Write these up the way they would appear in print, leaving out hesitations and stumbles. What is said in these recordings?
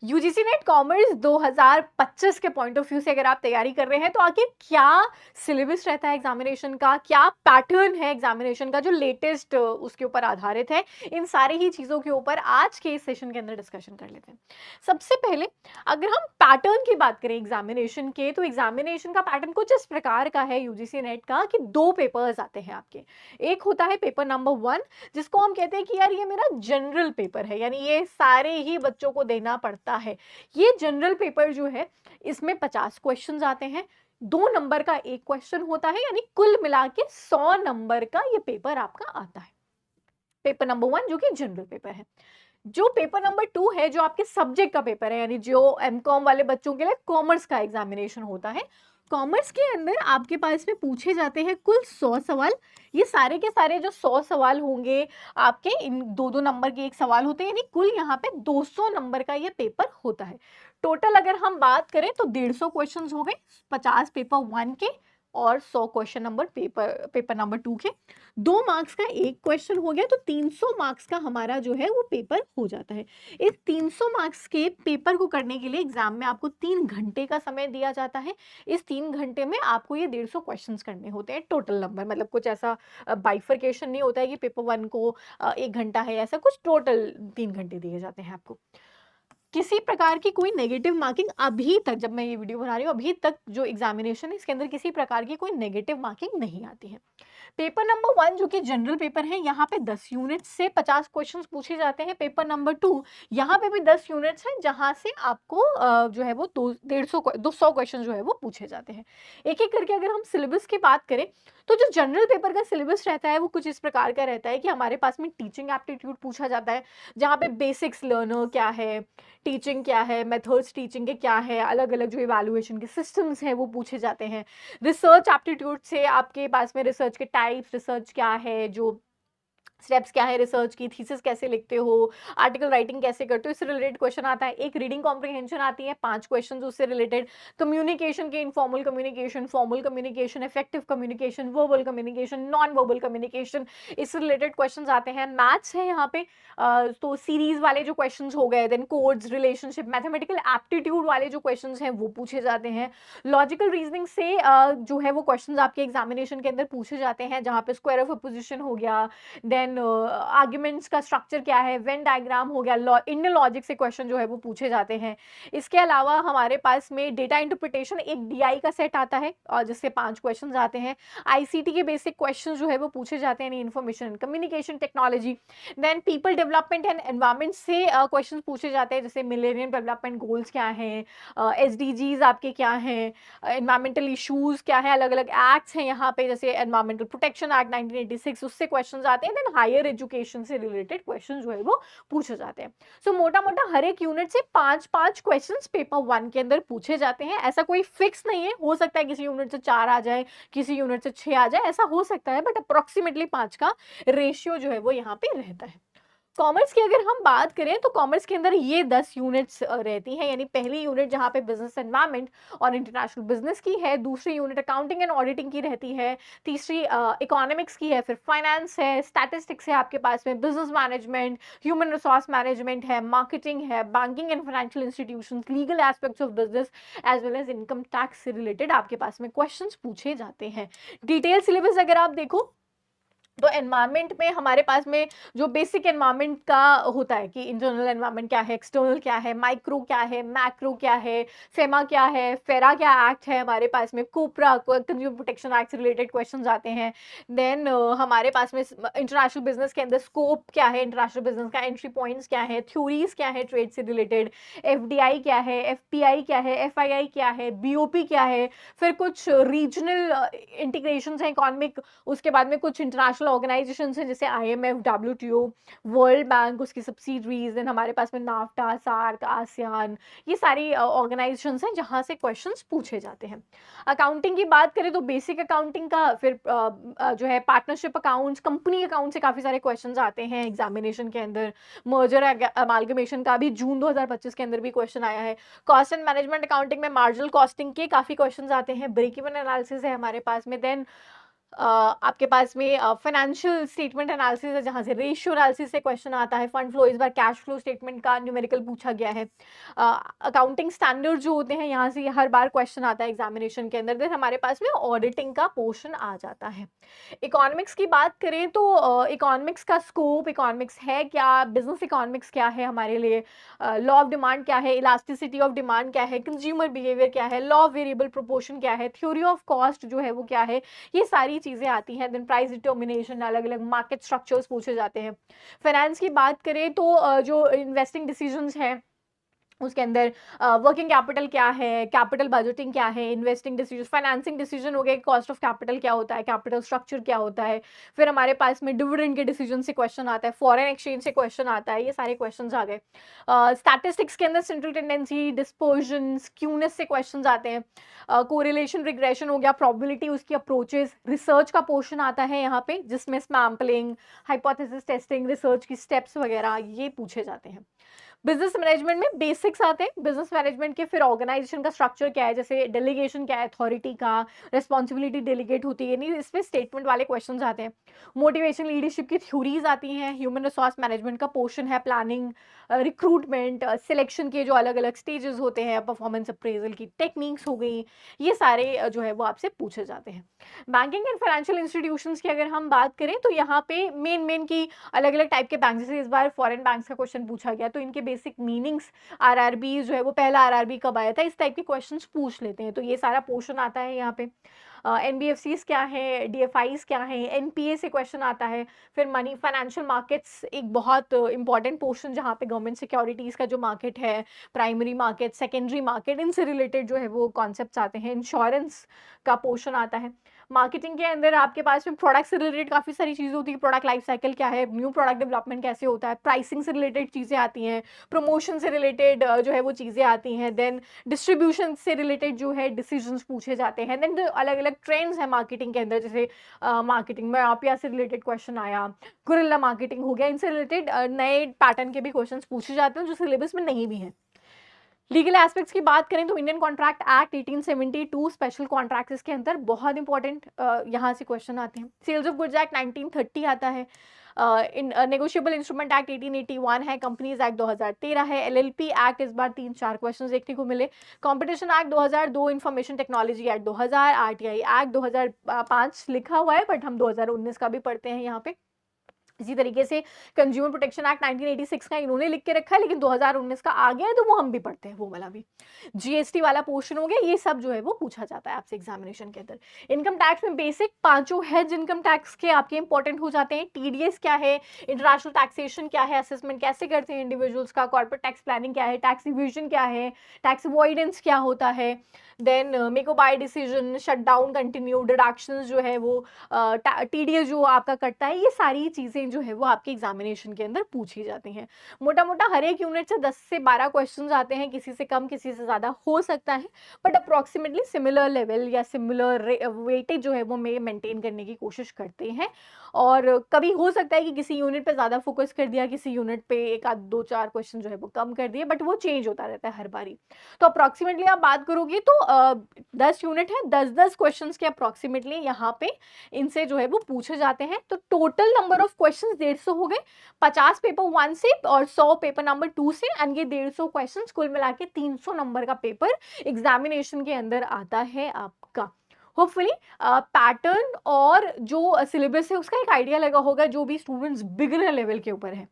UGC net commerce 2025 के point of view से अगर आप तैयारी कर रहे हैं तो आखिर क्या सिलेबस रहता है एग्जामिनेशन का, क्या पैटर्न है एग्जामिनेशन का जो लेटेस्ट उसके ऊपर आधारित है, इन सारी ही चीज़ों के ऊपर आज के इस सेशन के अंदर डिस्कशन कर लेते हैं। सबसे पहले अगर हम पैटर्न की बात करें एग्जामिनेशन के, तो एग्जामिनेशन का पैटर्न कुछ इस प्रकार का है यूजीसी नेट का कि 2 पेपर्स आते हैं आपके। एक होता है पेपर नंबर 1, जिसको हम कहते हैं कि यार ये मेरा जनरल पेपर है, यानी ये सारे ही बच्चों को देना पड़ता है। ये जनरल पेपर जो है इसमें 50 क्वेश्चंस आते हैं, 2 नंबर का एक क्वेश्चन होता है, यानी कुल मिला के 100 नंबर का ये पेपर आपका आता है। पेपर नंबर 1 जो कि जनरल पेपर है। जो पेपर नंबर 2 है, जो आपके सब्जेक्ट का पेपर है, यानी जो एमकॉम वाले बच्चों के लिए कॉमर्स का एग्जामिनेशन होता है। कॉमर्स के अंदर आपके पास में पूछे जाते हैं कुल 100 सवाल। ये सारे के सारे जो 100 सवाल होंगे आपके, इन 2-2 नंबर के एक सवाल होते हैं, यानी कुल यहाँ पे 200 नंबर का ये पेपर होता है। टोटल अगर हम बात करें तो 150 क्वेश्चंस हो गए, 50 पेपर 1 के और 100 क्वेश्चन नंबर पेपर नंबर 2 के। 2 मार्क्स का एक क्वेश्चन हो गया, तो 300 मार्क्स का हमारा जो है वो पेपर हो जाता है। इस 300 मार्क्स के पेपर को करने के लिए एग्जाम में आपको 3 घंटे का समय दिया जाता है। इस 3 घंटे में आपको ये 150 क्वेश्चंस करने होते हैं टोटल नंबर, मतलब कुछ ऐसा बाइफरकेशन नहीं होता है कि पेपर 1 को 1 घंटा है, ऐसा कुछ, टोटल 3 घंटे दिए जाते हैं आपको। किसी प्रकार की कोई नेगेटिव मार्किंग अभी तक, जब मैं ये वीडियो बना रही हूँ अभी तक जो एग्जामिनेशन है इसके अंदर किसी प्रकार की कोई नेगेटिव मार्किंग नहीं आती है। पेपर नंबर 1 जो कि जनरल पेपर है, यहाँ पे 10 यूनिट से 50 क्वेश्चंस पूछे जाते हैं। पेपर नंबर 2 यहाँ पे भी 10 यूनिट्स हैं, जहाँ से आपको जो है वो 200 क्वेश्चन जो है वो पूछे जाते हैं। एक एक करके अगर हम सिलेबस की बात करें, तो जो जनरल पेपर का सिलेबस रहता है वो कुछ इस प्रकार का रहता है कि हमारे पास में टीचिंग एप्टीट्यूड पूछा जाता है, जहाँ पे बेसिक्स लर्नर क्या है, टीचिंग क्या है, मेथड्स टीचिंग के क्या है, अलग अलग जो इवैल्यूएशन के सिस्टम्स हैं वो पूछे जाते हैं। रिसर्च एप्टीट्यूड से आपके पास में रिसर्च के टाइप्स, रिसर्च क्या है, जो स्टेप्स क्या है रिसर्च की, थीसिस कैसे लिखते हो, आर्टिकल राइटिंग कैसे करते हो, इससे रिलेटेड क्वेश्चन आता है। एक रीडिंग कॉम्प्रिहेंशन आती है, 5 क्वेश्चंस उससे रिलेटेड। कम्युनिकेशन के informal communication, formal communication, effective communication, verbal communication, non verbal communication, इससे रिलेटेड क्वेश्चंस आते हैं। मैथ्स है यहाँ पे, तो सीरीज वाले जो क्वेश्चंस हो गए, then codes, relationship, mathematical aptitude वाले जो क्वेश्चंस हैं वो पूछे जाते हैं। लॉजिकल रीजनिंग से जो है वो क्वेश्चंस आपके एग्जामिनेशन के अंदर पूछे जाते हैं, जहाँ पे स्क्वायर ऑफ अपोजिशन हो गया, देन आर्ग्यूमेंट्स का स्ट्रक्चर क्या है, वेन डायग्राम हो गया, इंडियन लॉजिक से क्वेश्चन जो है वो पूछे जाते हैं। इसके अलावा हमारे पास में डेटा इंटरप्रिटेशन एक डीआई का सेट आता है, और जिससे 5 क्वेश्चंस आते हैं। आईसीटी के बेसिक क्वेश्चन जो है वो पूछे जाते हैं, information communication technology. Then people development and environment से क्वेश्चन पूछे जाते हैं, जैसे मिलेनियम डेवलपमेंट गोल्स क्या हैं, एसडीजीज आपके क्या हैं, एनवायरमेंटल इश्यूज क्या है, अलग अलग एक्ट्स हैं यहाँ पे, जैसे एनवायरमेंटल प्रोटेक्शन एक्ट 1986, उससे क्वेश्चंस आते हैं। देन हायर एजुकेशन से रिलेटेड क्वेश्चन जो है वो पूछे जाते हैं। सो मोटा मोटा हर एक यूनिट से 5-5 क्वेश्चंस पेपर 1 के अंदर पूछे जाते हैं। ऐसा कोई फिक्स नहीं है, हो सकता है किसी यूनिट से 4 आ जाए, किसी यूनिट से 6 आ जाए, ऐसा हो सकता है, बट अप्रोक्सीमेटली 5 का रेशियो जो है वो यहाँ पे रहता है। कॉमर्स की अगर हम बात करें तो कॉमर्स के अंदर ये 10 यूनिट्स रहती हैं, यानी पहली यूनिट जहाँ पे बिजनेस एनवायरनमेंट और इंटरनेशनल बिजनेस की है, दूसरी यूनिट अकाउंटिंग एंड ऑडिटिंग की रहती है, तीसरी इकोनॉमिक्स की है, फिर फाइनेंस है, स्टैटिस्टिक्स है आपके पास में, business management, human resource management है, मार्केटिंग है, banking and financial institutions, legal aspects of business as well as income tax से रिलेटेड आपके पास में क्वेश्चंस पूछे जाते हैं। डिटेल सिलेबस अगर आप देखो तो एनवायरनमेंट में हमारे पास में जो बेसिक एनवायरनमेंट का होता है कि इंटरनल एनवायरनमेंट क्या है, एक्सटर्नल क्या है, माइक्रो क्या है, मैक्रो क्या है, फेमा क्या है, फेरा क्या एक्ट है, हमारे पास में कोपरा कंज्यूमर प्रोटेक्शन एक्ट से रिलेटेड क्वेश्चंस आते हैं। देन हमारे पास में इंटरनेशनल बिजनेस के अंदर स्कोप क्या है, इंटरनेशनल बिजनेस का एंट्री पॉइंट्स क्या है, थ्योरीज क्या है ट्रेड से रिलेटेड, एफडीआई क्या है, एफपीआई क्या है, एफआईआई क्या है, बीओपी क्या है, फिर कुछ रीजनल इंटीग्रेशन है इकोनॉमिक, उसके बाद में कुछ इंटरनेशनल ऑर्गेनाइजेशन हैं जैसे आईएमएफ, डब्ल्यूटीओ, वर्ल्ड बैंक, उसकी सब्सिडरीज, देन हमारे पास में नाफ्टा, सार्क, आसियान, ये सारी ऑर्गेनाइजेशंस हैं जहां से क्वेश्चंस पूछे जाते हैं। अकाउंटिंग की बात करें तो बेसिक अकाउंटिंग का, फिर जो है पार्टनरशिप अकाउंट्स, कंपनी अकाउंट से काफी सारे क्वेश्चंस आते हैं एग्जामिनेशन के अंदर। मर्जर अमालगमेशन का भी जून 2025 के अंदर भी क्वेश्चन आया है। कॉस्ट एंड मैनेजमेंट अकाउंटिंग में मार्जिनल कॉस्टिंग के काफी क्वेश्चंस आते हैं। ब्रेक इवन एनालिसिस है हमारे पास में। देन आपके पास में फाइनेंशियल स्टेटमेंट एनालिसिस है, जहाँ से रेशियो एनालिसिस से क्वेश्चन आता है। फंड फ्लो, इस बार कैश फ्लो स्टेटमेंट का न्यूमेरिकल पूछा गया है। अकाउंटिंग स्टैंडर्ड जो होते हैं, यहाँ से हर बार क्वेश्चन आता है एग्जामिनेशन के अंदर। देन हमारे पास में ऑडिटिंग का पोर्शन आ जाता है। इकोनॉमिक्स की बात करें तो इकोनॉमिक्स का स्कोप, इकोनॉमिक्स है क्या, बिजनेस इकोनॉमिक्स क्या है हमारे लिए, लॉ ऑफ डिमांड क्या है, इलास्टिसिटी ऑफ डिमांड क्या है, कंज्यूमर बिहेवियर क्या है, लॉ ऑफ वेरिएबल प्रोपोर्शन क्या है, थ्योरी ऑफ कॉस्ट जो है वो क्या है, ये सारी चीजें आती हैं। देन प्राइस डिटर्मिनेशन, अलग अलग मार्केट स्ट्रक्चर्स पूछे जाते हैं। फाइनेंस की बात करें तो जो इन्वेस्टिंग डिसीजंस हैं उसके अंदर वर्किंग कैपिटल क्या है, कैपिटल बजटिंग क्या है, इन्वेस्टिंग डिसीजन, फाइनेंसिंग डिसीजन हो गए, कॉस्ट ऑफ कैपिटल क्या होता है, कैपिटल स्ट्रक्चर क्या होता है। फिर हमारे पास में डिविडेंड के डिसीजन से क्वेश्चन आता है, फॉरेन एक्सचेंज से क्वेश्चन आता है, ये सारे क्वेश्चंस आ गए। स्टैटिस्टिक्स के अंदर सेंट्रल टेंडेंसी, डिस्पर्जन, स्क्यूनेस से क्वेश्चन आते हैं। कोरिलेशन रिग्रेशन हो गया, प्रोबेबिलिटी, उसकी अप्रोचेस, रिसर्च का पोर्शन आता है यहाँ पे, जिसमें सैम्पलिंग, हाइपोथेसिस टेस्टिंग, रिसर्च की स्टेप्स वगैरह ये पूछे जाते हैं। बिजनेस मैनेजमेंट में बेसिक्स आते हैं बिजनेस मैनेजमेंट के। फिर ऑर्गेनाइजेशन का स्ट्रक्चर क्या है, जैसे डेलीगेशन क्या है, अथॉरिटी का, रिस्पॉन्सिबिलिटी डेलीगेट होती है, नहीं इसमें स्टेटमेंट वाले क्वेश्चंस आते हैं। मोटिवेशन, लीडरशिप की थ्योरीज आती हैं। ह्यूमन रिसोर्स मैनेजमेंट का पोर्शन है, प्लानिंग, रिक्रूटमेंट, सिलेक्शन के जो अलग अलग स्टेजेस होते हैं, परफॉर्मेंस अप्रेजल की टेक्निक्स हो गई, ये सारे जो है वो आपसे पूछे जाते हैं। बैंकिंग एंड फाइनेंशियल इंस्टीट्यूशंस की अगर हम बात करें तो यहाँ पे मेन मेन की अलग अलग टाइप के बैंक, जैसे इस बार फॉरेन बैंक्स का क्वेश्चन पूछा गया तो इनके बेसिक मीनिंग्स, आरआरबी जो है वो पहला आरआरबी कब आया था, इस टाइप के क्वेश्चंस पूछ लेते हैं। तो ये सारा पोर्शन आता है यहाँ पे। एनबीएफसीज क्या है, डीएफआईज क्या है, एनपीए से क्वेश्चन आता है। फिर मनी, फाइनेंशियल मार्केट्स एक बहुत इंपॉर्टेंट पोर्शन, जहाँ पे गवर्नमेंट सिक्योरिटीज का जो मार्केट है, प्राइमरी मार्केट, सेकेंडरी मार्केट, इनसे रिलेटेड जो है वो कॉन्सेप्ट्स आते हैं। इंश्योरेंस का पोर्शन आता है। मार्केटिंग के अंदर आपके पास में प्रोडक्ट से रिलेटेड काफ़ी सारी चीज़ें होती है। प्रोडक्ट लाइफ साइकिल क्या है, न्यू प्रोडक्ट डेवलपमेंट कैसे होता है, प्राइसिंग से रिलेटेड चीज़ें आती हैं, प्रमोशन से रिलेटेड जो है वो चीज़ें आती हैं। देन डिस्ट्रीब्यूशन से रिलेटेड जो है डिसीजंस पूछे जाते हैं। देन अलग अलग ट्रेंड्स हैं मार्केटिंग के अंदर, जैसे मार्केटिंग में आपिया से रिलेटेड क्वेश्चन आया, गुरिल्ला मार्केटिंग हो गया, इनसे रिलेटेड नए पैटर्न के भी क्वेश्चन पूछे जाते हैं जो सिलेबस में नहीं भी हैं। लीगल एस्पेक्ट्स की बात करें तो Indian contract act 1872 special contracts के अंदर बहुत इंपॉर्टेंट यहाँ से क्वेश्चन आते हैं। सेल्स ऑफ गुड्स एक्ट 1930 आता है। नेगोशिएबल इंस्ट्रूमेंट एक्ट 1881 है। कंपनीज एक्ट 2013 है। एलएलपी एक्ट, इस बार 3-4 क्वेश्चंस देखने को मिले। Competition act 2002, information technology act 2000, RTI act 2005 लिखा हुआ है बट हम 2019 का भी पढ़ते हैं यहाँ पे। इसी तरीके से कंज्यूमर प्रोटेक्शन एक्ट 1986 का इन्होंने लिख के रखा है, लेकिन 2019 का आ गया है तो वो हम भी पढ़ते हैं, वो वाला भी। जीएसटी वाला पोर्शन हो गया, ये सब जो है वो पूछा जाता है आपसे एग्जामिनेशन के अंदर। इनकम टैक्स में बेसिक पांचों हेज इनकम टैक्स के आपके इंपॉर्टेंट हो जाते हैं। टीडीएस क्या है, इंटरनेशनल टैक्सेशन क्या है, असेसमेंट कैसे करते हैं इंडिविजुअल्स का, कॉर्पोरेट टैक्स प्लानिंग क्या है, टैक्स इवेजन क्या है, टैक्स अवॉइडेंस क्या होता है, देन मेक और buy decision, shut down, continue, deductions जो है वो, टीडीएस जो आपका कटता है, ये सारी चीजें जो है वो आपके एग्जामिनेशन के अंदर पूछी जाती हैं। मोटा मोटा हर एक यूनिट से 10 से 12 क्वेश्चंस आते हैं, किसी से कम किसी से ज्यादा हो सकता है, बट अप्रोक्सीमेटली सिमिलर लेवल या सिमिलर वेटेज जो है वो मेंटेन करने की कोशिश करते हैं। और कभी हो सकता है कि किसी यूनिट पे ज्यादा फोकस कर दिया, किसी यूनिट पे एक आध 2-4 क्वेश्चन जो है वो कम कर दिए, बट वो चेंज होता रहता है हर बारी। तो अप्रोक्सीमेटली आप बात करोगे तो 10 यूनिट है, 10-10 क्वेश्चंस के अप्रोक्सीमेटली यहाँ पे इनसे जो है वो पूछे जाते हैं। तो टोटल नंबर ऑफ क्वेश्चंस 150 हो गए, 50 पेपर 1 से और 100 पेपर नंबर 2 से, एंड ये 150 क्वेश्चंस कुल मिला के 300 नंबर का पेपर एग्जामिनेशन के अंदर आता है आपका। होपफुली पैटर्न और जो सिलेबस है उसका एक आइडिया लगा होगा, जो भी स्टूडेंट्स बिगिनर लेवल के ऊपर है।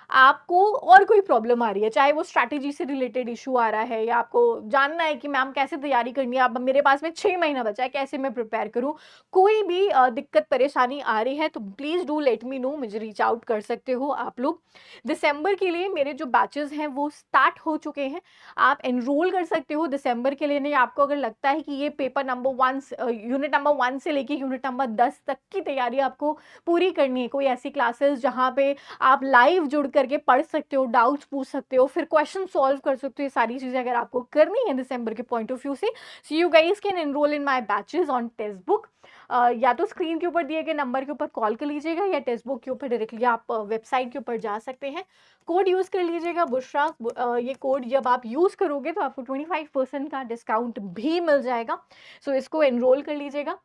आपको और कोई प्रॉब्लम आ रही है, चाहे वो स्ट्रैटेजी से रिलेटेड इशू आ रहा है या आपको जानना है कि मैम कैसे तैयारी करनी है, अब मेरे पास में 6 महीना बचा है, कैसे मैं प्रिपेयर करूं, कोई भी दिक्कत परेशानी आ रही है तो please do let me know, मुझे रीच आउट कर सकते हो आप लोग। दिसंबर के लिए मेरे जो बैचेस हैं वो स्टार्ट हो चुके हैं, आप एनरोल कर सकते हो दिसंबर के लिए। नहीं, आपको अगर लगता है कि ये पेपर नंबर 1 यूनिट नंबर 1 से लेके यूनिट नंबर 10 तक की तैयारी आपको पूरी करनी है, कोई ऐसी क्लासेस जहाँ पे आप लाइव जुड़ करके पढ़ सकते हो, डाउट्स पूछ सकते हो, फिर क्वेश्चन सॉल्व कर सकते हो, ये सारी चीजें अगर आपको करनी है दिसंबर के पॉइंट ऑफ व्यू से, so you guys can enrol in my batches on text book. या तो स्क्रीन के ऊपर दिए गए नंबर के ऊपर कॉल कर लीजिएगा, या टेक्स्ट बुक के ऊपर डायरेक्टली आप वेबसाइट के ऊपर जा सकते हैं। कोड यूज कर लीजिएगा बुशरा, ये कोड जब आप यूज करोगे तो आपको 25% का डिस्काउंट भी मिल जाएगा। सो इसको एनरोल कर लीजिएगा।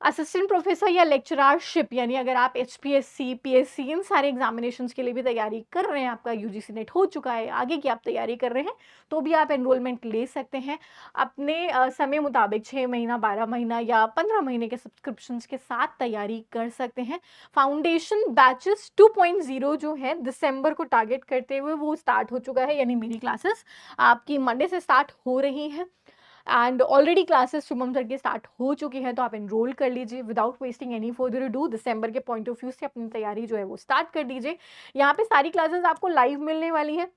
असिस्टेंट प्रोफेसर या लेक्चररशिप, यानी अगर आप एचपीएससी, पीएससी इन सारे एग्जामिनेशंस के लिए भी तैयारी कर रहे हैं, आपका यूजीसी नेट हो चुका है, आगे की आप तैयारी कर रहे हैं, तो भी आप एनरोलमेंट ले सकते हैं। अपने समय मुताबिक 6 महीना, 12 महीना या 15 महीने के सब्सक्रिप्शंस के साथ तैयारी कर सकते हैं। फाउंडेशन बैचेस 2.0 जो है दिसंबर को टारगेट करते हुए वो स्टार्ट हो चुका है, यानी मेरी क्लासेस आपकी मंडे से स्टार्ट हो रही हैं। And already classes Shubham sir की स्टार्ट हो चुकी है, तो आप एनरोल कर लीजिए without wasting any further ado. दिसंबर के पॉइंट ऑफ व्यू से अपनी तैयारी जो है वो स्टार्ट कर दीजिए। यहाँ पे सारी क्लासेस आपको लाइव मिलने वाली है।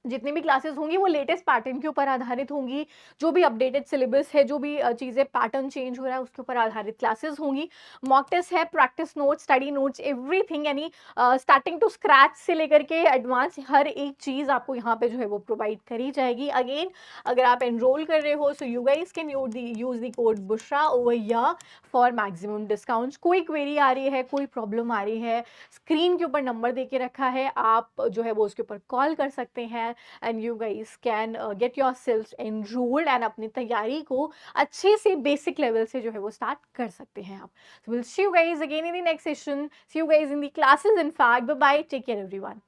जितनी भी क्लासेस होंगी वो लेटेस्ट पैटर्न के ऊपर आधारित होंगी। जो भी अपडेटेड सिलेबस है, जो भी चीज़ें पैटर्न चेंज हो रहा है उसके ऊपर आधारित क्लासेस होंगी। मॉक टेस्ट है, practice notes, study notes, everything, यानी स्टार्टिंग टू स्क्रैच से लेकर के एडवांस हर एक चीज़ आपको यहाँ पे जो है वो प्रोवाइड करी जाएगी। अगेन, अगर आप एनरोल कर रहे हो so you guys can use the code Bushra over here for maximum discounts. कोई क्वेरी आ रही है, कोई प्रॉब्लम आ रही है, स्क्रीन के ऊपर नंबर दे के रखा है, आप जो है वो उसके ऊपर कॉल कर सकते हैं and you guys can get yourselves enrolled and अपनी तैयारी को अच्छे से बेसिक लेवल से जो है वो स्टार्ट कर सकते हैं आप। So we'll see you guys again in the next session. See you guys in the classes. In fact, bye bye. Take care everyone.